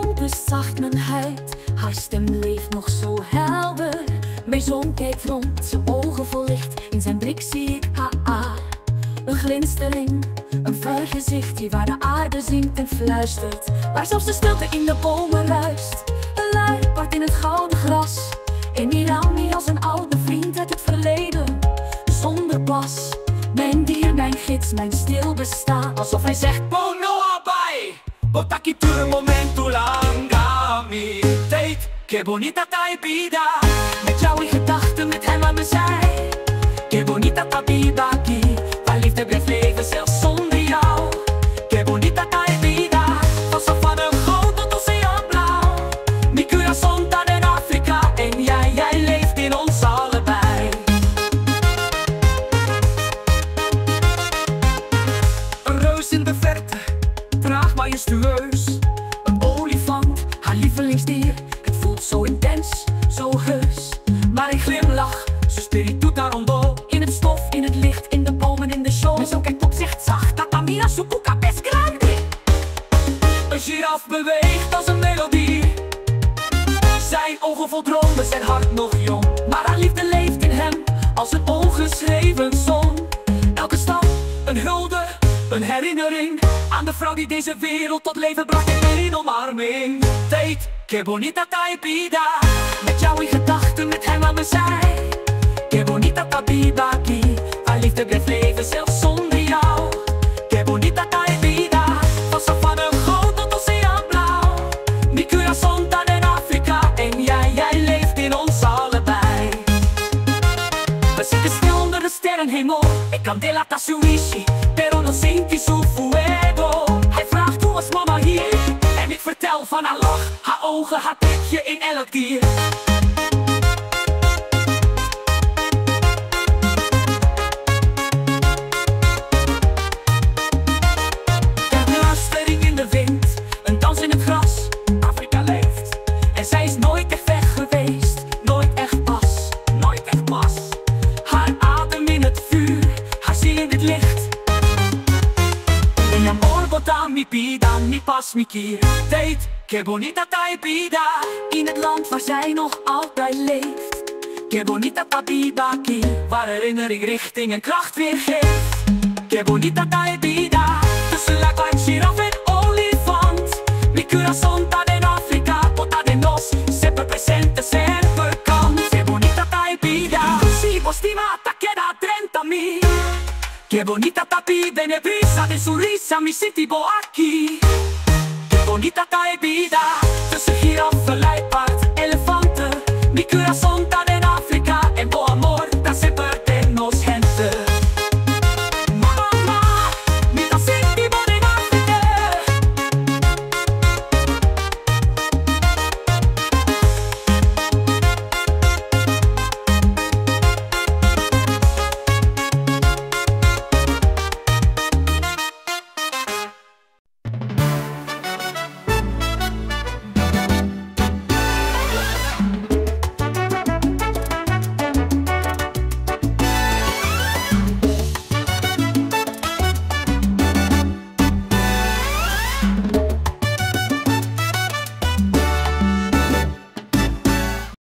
zon bezacht mijn huid, haar stem leeft nog zo helder. Mijn zoon kijkt rond, zijn ogen vol licht, in zijn blik zie ik haar. Een glinstering, een vuil gezichtje waar de aarde zingt en fluistert, waar zelfs de stilte in de bomen ruist. Een luipaard in het gouden gras, een Mirami als een oude vriend uit het verleden. Zonder pas, mijn dier, mijn gids, mijn stil bestaan, alsof hij zegt: Bono abai, botaki tu un momento langami. Tijd, que bonita ta vida. Met jou in gedachten, met hem aan mijn zij. Que bonita ta vida aquí. Waar liefde blijft leven, zelfs zonder jou. Que bonita ta vida. Van een goot tot oceaanblauw. Mi corazón está in Afrika en jij leeft in ons allebei. Een reus in de verte, traag majestueus. Een olifant, haar lievelingsdier. Het voelt zo intens, zo heus. Maar ik glimlach, Su spiritu tarondo. in het stof, in het licht, in de bomen, in de show. En zo kijkt op, zegt zacht: Tata mira su cuca es grande. Een giraf beweegt als een melodie. Zijn ogen vol dromen, zijn hart nog jong. Maar haar liefde leeft in hem, als een ongeschreven zon. Elke stap, een hulde, een herinnering aan de vrouw die deze wereld tot leven bracht en weer in omarming. Tijd, que bonita ta vida. Met jou in gedachten, met hem aan mijn zij. Que bonita ta vida aquí. Waar liefde blijft leven, zelfs zonder jou. Que bonita ta vida. Van een goot tot oceaanblauw. Mi corazón está in Afrika en jij leeft in ons allebei. We zitten stil onder de sterrenhemel. Ik kan delata su ishi, pero no sinti su fuego. Hij vraagt: hoe was mama hier? En ik vertel van haar lach, haar ogen, haar trekje in elk dier. Een fluistering in de wind, een dans in het gras. Afrika leeft. En zij is nooit echt weg geweest, nooit echt pas, Nooit echt pas. haar adem in het vuur, haar ziel in het licht. Mi amor bota mi vida, mi pas mi kier. Tijd, que bonita ta vida. In het land waar zij nog altijd leeft. Que bonita ta vida aquí. Waar herinnering richting en kracht weer geeft. Que bonita ta vida. Tussen luipaard, giraf en olifant. Mi corazón está in Afrika, bota de nos, sempre presente, sempre kan. Que bonita ta vida. Si vos stimata queda 30.000. Que bonita ta vida. Ne brisa de su risa, mi sentivo aquí. Que bonita ta vida. Tussen giraffen, luipaard, elefanten. Mi corazón